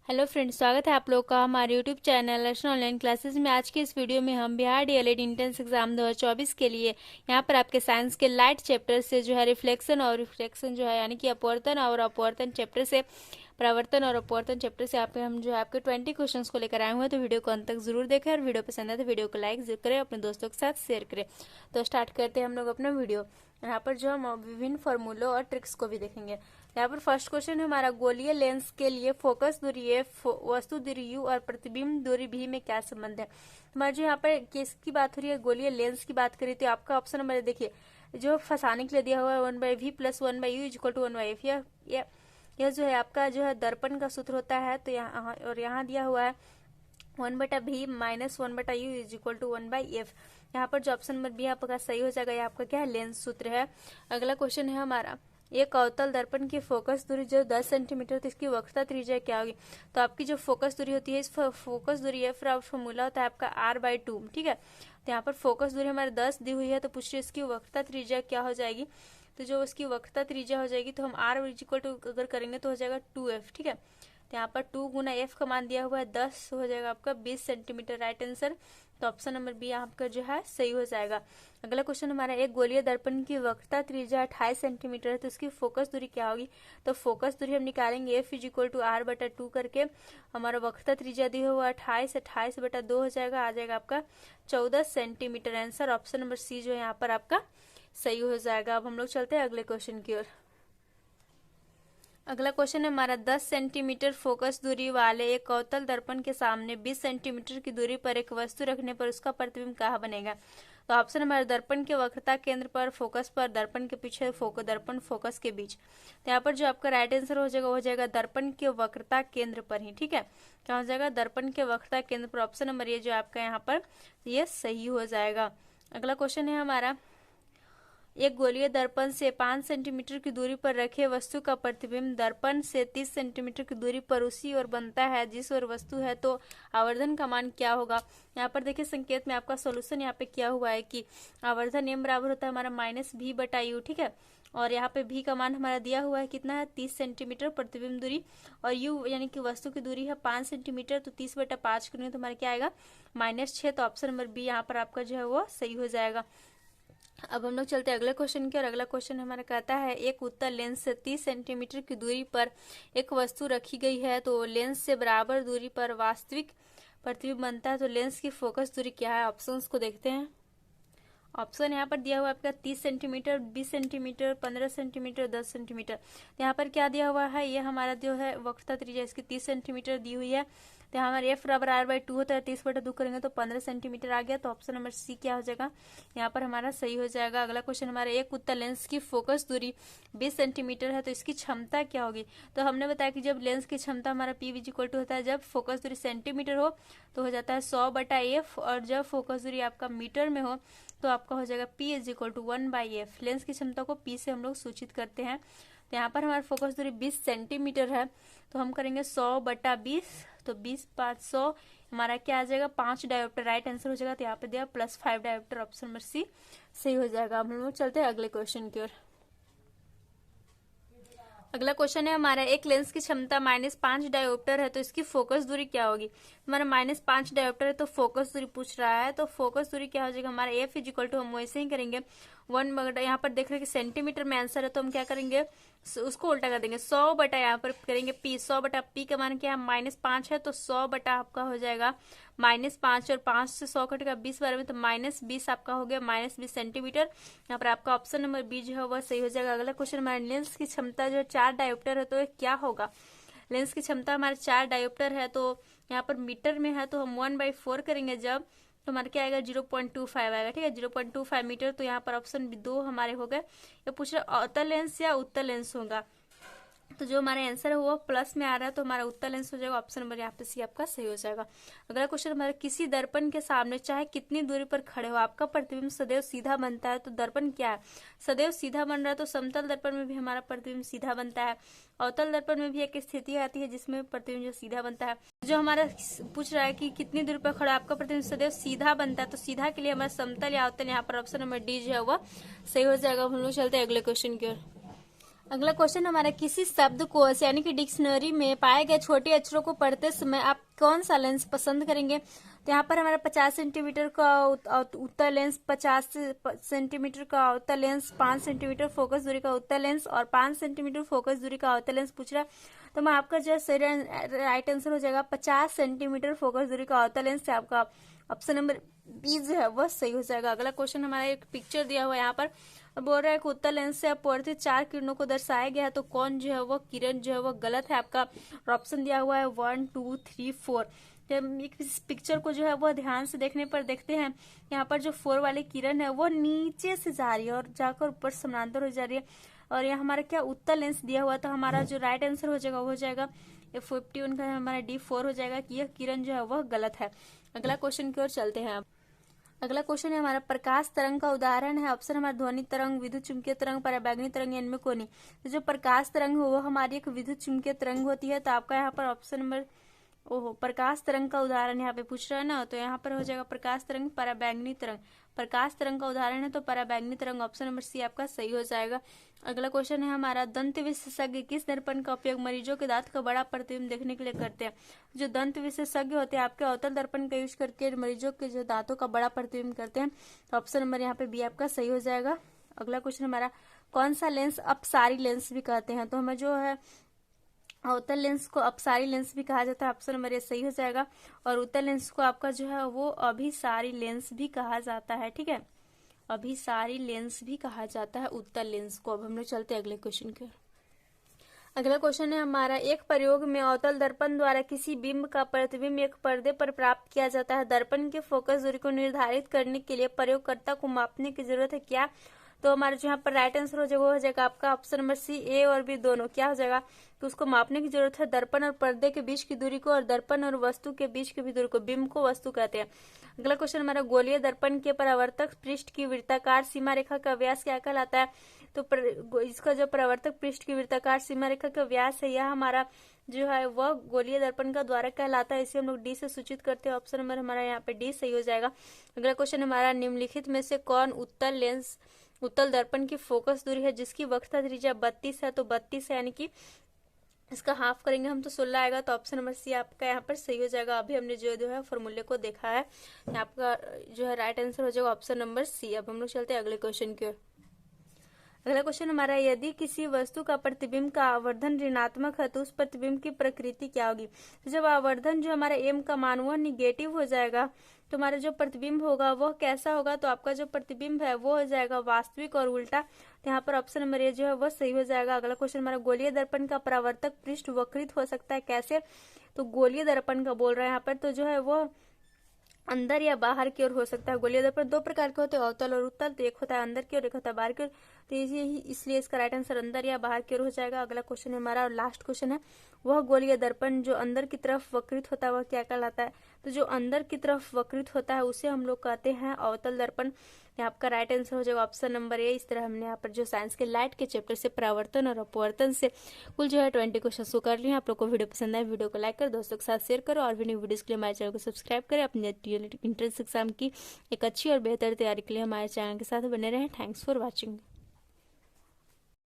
Hello friends, स्वागत है आप लोग का हमारे यूट्यूब चैनल अर्चना ऑनलाइन क्लासेस में। आज के इस वीडियो में हम बिहार डीएलएड इंट्रेंस एग्जाम 2024 के लिए यहाँ पर आपके साइंस के लाइट चैप्टर से जो है रिफ्लेक्शन जो है यानी कि अपवर्तन और अपवर्तन चैप्टर से परावर्तन और अपवर्तन चैप्टर से हम जो है आपके 20 क्वेश्चंस को लेकर आए हुए हैं। तो वीडियो को अंत तक जरूर देखें और वीडियो पसंद है तो वीडियो को लाइक जरूर करें, अपने दोस्तों के साथ शेयर करें। तो स्टार्ट करते हैं हम लोग अपना वीडियो। यहाँ पर जो हम विभिन्न फॉर्मूलों और ट्रिक्स को भी देखेंगे। यहाँ पर फर्स्ट क्वेश्चन है हमारा, गोलीय लेंस के लिए फोकस दूरी ए, वस्तु दूरी यू और प्रतिबिंब दूरी भी में क्या संबंध है। हमारे जो यहाँ पर केस की बात हो रही है, गोलीय लेंस की बात करें तो आपका ऑप्शन नंबर देखिए, जो फंसाने के लिए दिया हुआ है 1/v + 1/u = 1/f। यह जो है आपका जो है दर्पण का सूत्र होता है। तो यहाँ और यहाँ दिया हुआ है 1/v - 1/u = 1/f। यहाँ पर जो ऑप्शन नंबर बी आपका सही हो जाएगा। ये आपका क्या है, लेंस सूत्र है। अगला क्वेश्चन है हमारा, एक अवतल दर्पण की फोकस दूरी जो 10 सेंटीमीटर, तो इसकी वक्रता त्रिज्या क्या होगी। तो आपकी जो फोकस दूरी होती है, इस फोकस दूरी है फॉर्मूला होता है आपका r/2। ठीक है, तो यहाँ पर फोकस दूरी हमारे 10 दी हुई है, तो पूछ रही है इसकी वक्रता त्रिज्या क्या हो जाएगी। तो जो उसकी वक्रता त्रिज्या हो जाएगी तो हम r अगर करेंगे तो हो जाएगा 2f। ठीक है, तो यहाँ पर 2 गुना f का मान दिया हुआ है 10, हो जाएगा आपका 20 सेंटीमीटर, राइट आंसर। तो ऑप्शन नंबर बी आपका जो है सही हो जाएगा। अगला क्वेश्चन हमारा, एक गोलीय दर्पण की वक्रता त्रिज्या 28 सेंटीमीटर है, तो इसकी फोकस दूरी क्या होगी। तो फोकस दूरी हम निकालेंगे f = r/2 करके। हमारा वक्रता त्रिज्या दी हुआ 28/2 हो जाएगा, आ जाएगा आपका 14 centimetre. Answer option number C जो है यहाँ पर आपका सही हो जाएगा। अब हम लोग चलते हैं अगले क्वेश्चन की ओर। अगला क्वेश्चन है हमारा, 10 सेंटीमीटर फोकस दूरी वाले एक अवतल दर्पण के सामने 20 सेंटीमीटर की दूरी पर एक वस्तु रखने पर उसका प्रतिबिंब कहाँ बनेगा। तो ऑप्शन हमारा, दर्पण के वक्रता केंद्र पर, फोकस पर, दर्पण के पीछे, दर्पण फोकस के बीच। तो यहाँ पर जो आपका राइट आंसर हो जाएगा दर्पण के वक्रता केंद्र पर ही। ठीक है, क्या हो जाएगा, दर्पण के वक्रता केंद्र पर। ऑप्शन नंबर ये जो आपका यहाँ पर ये सही हो जाएगा। अगला क्वेश्चन है हमारा, एक गोलीय दर्पण से 5 सेंटीमीटर की दूरी पर रखे वस्तु का प्रतिबिंब दर्पण से 30 सेंटीमीटर की दूरी पर उसी ओर बनता है जिस ओर वस्तु है, तो आवर्धन का मान क्या होगा। यहाँ पर देखिए संकेत में आपका सॉल्यूशन यहाँ पे किया हुआ है कि आवर्धन m बराबर होता है हमारा -v/u। ठीक है, और यहाँ पे v का मान हमारा दिया हुआ है कितना है, 30 सेंटीमीटर प्रतिबिंब दूरी, और u यानी कि वस्तु की दूरी है 5 सेंटीमीटर, तो 30/5 करेंगे तो हमारा क्या आएगा, -6। तो ऑप्शन नंबर बी यहाँ पर आपका जो है वो सही हो जाएगा। अब हम लोग चलते हैं अगले क्वेश्चन की। और अगला क्वेश्चन हमारा कहता है, एक उत्तल लेंस से 30 सेंटीमीटर की दूरी पर एक वस्तु रखी गई है, तो लेंस से बराबर दूरी पर वास्तविक प्रतिबिंब बनता है, तो लेंस की फोकस दूरी क्या है। ऑप्शंस को देखते हैं। ऑप्शन यहाँ पर दिया हुआ है आपका 30 सेंटीमीटर, 20 सेंटीमीटर, 15 सेंटीमीटर, 10 सेंटीमीटर। यहाँ पर क्या दिया हुआ है, ये हमारा जो है वक्रता त्रिज्या इसकी 30 सेंटीमीटर दी हुई है। तो यहाँ हमारे f = r/2 होता है, 30/2 करेंगे तो 15 सेंटीमीटर आ गया। तो ऑप्शन नंबर सी क्या हो जाएगा, यहाँ पर हमारा सही हो जाएगा। अगला क्वेश्चन हमारा, एक उत्तल लेंस की फोकस दूरी 20 सेंटीमीटर है, तो इसकी क्षमता क्या होगी। तो हमने बताया कि जब लेंस की क्षमता हमारा p = होता है, जब फोकस दूरी सेंटीमीटर हो तो हो जाता है 100/f, और जब फोकस दूरी आपका मीटर में हो तो आपका हो जाएगा p = 1/f। लेंस की क्षमता को p से हम लोग सूचित करते हैं। तो यहाँ पर हमारा फोकस दूरी 20 सेंटीमीटर है, तो हम करेंगे 100/20, तो 20 × 5 100, हमारा क्या आ जाएगा, 5 डायोप्टर, राइट आंसर हो जाएगा। तो यहाँ पे दिया +5 डायोप्टर, ऑप्शन नंबर सी सही हो जाएगा। हम लोग चलते हैं अगले क्वेश्चन की ओर। अगला क्वेश्चन है हमारा, एक लेंस की क्षमता -5 डायोप्टर है, तो इसकी फोकस दूरी क्या होगी। हमारा -5 डायोप्टर है तो फोकस दूरी पूछ रहा है, तो फोकस दूरी क्या हो जाएगा हमारा, f = हम वैसे ही करेंगे 1, यहाँ पर देख रहे हैं कि सेंटीमीटर में आंसर है, तो हम क्या करेंगे, उसको उल्टा कर देंगे, 100 यहाँ पर करेंगे p, 100/p का मान क्या है, -5 है, तो 100 आपका हो जाएगा -5, और 5 से 100 कटेगा 20 बार में, तो -20 आपका हो गया, -20 सेंटीमीटर। यहाँ पर आपका ऑप्शन नंबर बी जो है वह सही हो जाएगा। अगला क्वेश्चन हमारा, लेंस की क्षमता जो है 4 डायोप्टर है, तो क्या होगा। लेंस की क्षमता हमारे 4 डायोप्टर है, तो यहाँ पर मीटर में है, तो हम 1/4 करेंगे जब, तो हमारा क्या आएगा, 0.25 आएगा। ठीक है, 0.25 मीटर। तो यहाँ पर ऑप्शन 2 हमारे हो गए। ये पूछ रहा अवतल लेंस या उत्तल लेंस होगा, तो जो हमारा आंसर है वो प्लस में आ रहा है, तो हमारा उत्तर लेंस हो जाएगा। ऑप्शन नंबर यहाँ पे सी आपका सही हो जाएगा। अगला क्वेश्चन हमारा, किसी दर्पण के सामने चाहे कितनी दूरी पर खड़े हो आपका प्रतिबिंब सदैव सीधा बनता है, तो दर्पण क्या है, सदैव सीधा बन रहा है। तो समतल दर्पण में भी हमारा प्रतिबिंब सीधा बनता है, अवतल दर्पण में भी एक स्थिति आती है जिसमें प्रतिबिंब जो सीधा बनता है। जो हमारा पूछ रहा है कि कितनी दूरी पर खड़ा आपका प्रतिबिंब सदैव सीधा बनता है, तो सीधा के लिए हमारा समतल या अवतल, यहाँ पर ऑप्शन नंबर डी जो है वो सही हो जाएगा। हम लोग चलते हैं अगले क्वेश्चन की ओर। अगला क्वेश्चन हमारा, किसी शब्द को यानी कि डिक्शनरी में पाए गए छोटे अक्षरों को पढ़ते समय आप कौन सा लेंस पसंद करेंगे? तो यहाँ पर हमारा 50 सेंटीमीटर का उत्तल लेंस, 50 सेंटीमीटर का अवतल लेंस, 5 सेंटीमीटर फोकस दूरी का उत्तल लेंस और 5 सेंटीमीटर फोकस दूरी का अवतल लेंस पूछ रहा है। तो मैं आपका जो सही राइट आंसर हो जाएगा 50 सेंटीमीटर फोकस दूरी का अवतल लेंस से आपका ऑप्शन नंबर बी जो है वह सही हो जाएगा। अगला क्वेश्चन हमारा, एक पिक्चर दिया हुआ है यहाँ पर, बोल रहा है कि उत्तल लेंस से अपवर्तित 4 किरणों को दर्शाया गया है, तो कौन जो है वह किरण जो है वह गलत है आपका? ऑप्शन दिया हुआ है 1 2 3 4। जब इस पिक्चर को जो है वह ध्यान से देखने पर देखते हैं, यहाँ पर जो 4 वाली किरण है वो नीचे से जा रही है और जाकर ऊपर समानांतर हो जा रही है, और यहाँ हमारा क्या उत्तल लेंस दिया हुआ, तो हमारा जो राइट आंसर हो जाएगा वो हो जाएगा 51 का हमारा D4 हो जाएगा कि यह किरण जो है वह गलत है। अगला क्वेश्चन की ओर चलते हैं। अगला क्वेश्चन है हमारा, प्रकाश तरंग का उदाहरण है ऑप्शन हमारा ध्वनि तरंग, विद्युत चुंबकीय तरंग, पराबैंगनी तरंग या इनमें कोई नहीं। तो जो प्रकाश तरंग हो वो हमारी एक विद्युत चुंबकीय तरंग होती है, तो आपका यहाँ पर ऑप्शन नंबर प्रकाश तरंग का उदाहरण यहाँ पे पूछ रहा है ना, तो यहाँ पर हो जाएगा प्रकाश तरंग, पराबैंगनी तरंग। प्रकाश तरंग का उदाहरण है तो पराबैंगनी तरंग, ऑप्शन नंबर सी आपका सही हो जाएगा। अगला क्वेश्चन है हमारा, दंत विशेषज्ञ किस दर्पण का उपयोग मरीजों के दांत का बड़ा प्रतिबिंब देखने के लिए करते हैं? जो दंत विशेषज्ञ होते हैं आपके अवतल दर्पण का यूज करके मरीजों के जो दांतों का बड़ा प्रतिबिंब करते हैं, तो ऑप्शन नंबर यहाँ पे बी आपका सही हो जाएगा। अगला क्वेश्चन हमारा, कौन सा लेंस अपसारी लेंस भी कहते हैं? तो हमें जो है अवतल लेंस को अपसारी लेंस भी कहा जाता है, ऑप्शन नंबर ए सही हो जाएगा। और उत्तल लेंस को आपका जो है वो अभिसारी लेंस भी कहा जाता है, ठीक है, अभिसारी लेंस भी कहा जाता है उत्तल लेंस को। अब हम लोग चलते हैं अगले क्वेश्चन के। अगला क्वेश्चन है हमारा, एक प्रयोग में अवतल दर्पण द्वारा किसी बिंब का प्रतिबिंब एक पर्दे पर प्राप्त किया जाता है। दर्पण के फोकस दूरी को निर्धारित करने के लिए प्रयोगकर्ता को मापने की जरूरत है क्या? तो हमारा जो यहाँ पर राइट आंसर हो जाएगा वो हो जाएगा आपका ऑप्शन नंबर सी, ए और बी दोनों क्या हो जाएगा? तो उसको मापने की जरूरत है दर्पण और पर्दे के बीच की दूरी को, और दर्पण और वस्तु के बीच की भी दूरी को। बिंब को वस्तु कहते हैं। अगला क्वेश्चन हमारा, गोलीय दर्पण के परावर्तक पृष्ठ की वृत्ताकार सीमा रेखा का व्यास क्या कहलाता है? तो इसका जो परावर्तक पृष्ठ की वृत्ताकार सीमा रेखा का व्यास है, यह हमारा जो है वह गोलीय दर्पण का द्वारा कहलाता है। इसे हम लोग डी से सूचित करते हैं, ऑप्शन नंबर हमारा यहाँ पे डी सही हो जाएगा। अगला क्वेश्चन हमारा, निम्नलिखित में से कौन उत्तल दर्पण की फोकस दूरी है जिसकी वक्रता त्रिज्या 32 है? तो 32 है, यानी कि इसका हाफ करेंगे हम तो 16 आएगा, तो ऑप्शन नंबर सी आपका यहाँ पर सही हो जाएगा। अभी हमने जो है फॉर्मूले को देखा है, आपका जो है राइट आंसर हो जाएगा ऑप्शन नंबर सी। अब हम लोग चलते हैं अगले क्वेश्चन की ओर। अगला क्वेश्चन हमारा, यदि किसी वस्तु का प्रतिबिंब का आवर्धन ऋणात्मक है तो उस प्रतिबिंब की प्रकृति क्या होगी? तो जब आवर्धन जो हमारा एम का मान वह निगेटिव हो जाएगा तो हमारा जो प्रतिबिंब होगा वह कैसा होगा? तो आपका जो प्रतिबिंब है वो हो जाएगा वास्तविक और उल्टा। तो यहाँ पर ऑप्शन नंबर ए जो है वह सही हो जाएगा। अगला क्वेश्चन हमारा, गोलीय दर्पण का परावर्तक पृष्ठ वक्रित हो सकता है कैसे? तो गोलीय दर्पण का बोल रहा है यहाँ पर, तो जो है वो अंदर या बाहर की ओर हो सकता है। गोलीय दर्पण दो प्रकार के होते हैं, अवतल और उत्तल। तो एक होता है अंदर की ओर, एक होता है बाहर की ओर। तो इसलिए इसका राइट आंसर अंदर या बाहर की ओर हो जाएगा। अगला क्वेश्चन हमारा और लास्ट क्वेश्चन है, वह गोलीय दर्पण जो अंदर की तरफ वक्रित होता है वह क्या कहलाता है? तो जो अंदर की तरफ वक्रित होता है उसे हम लोग कहते हैं अवतल दर्पण। आपका राइट आंसर हो जाएगा ऑप्शन नंबर ए। इस तरह हमने यहाँ पर जो साइंस के लाइट के चैप्टर से परावर्तन और अपवर्तन से कुल जो है 20 क्वेश्चन को कर लिए। आप लोग को वीडियो पसंद आए, वीडियो को लाइक कर दोस्तों के साथ शेयर करो, और भी न्यू वीडियोस के लिए हमारे चैनल को सब्सक्राइब करें। अपने एंट्रेंस एग्जाम की एक अच्छी और बेहतर तैयारी के लिए हमारे चैनल के साथ बने रहें। Thanks for watching.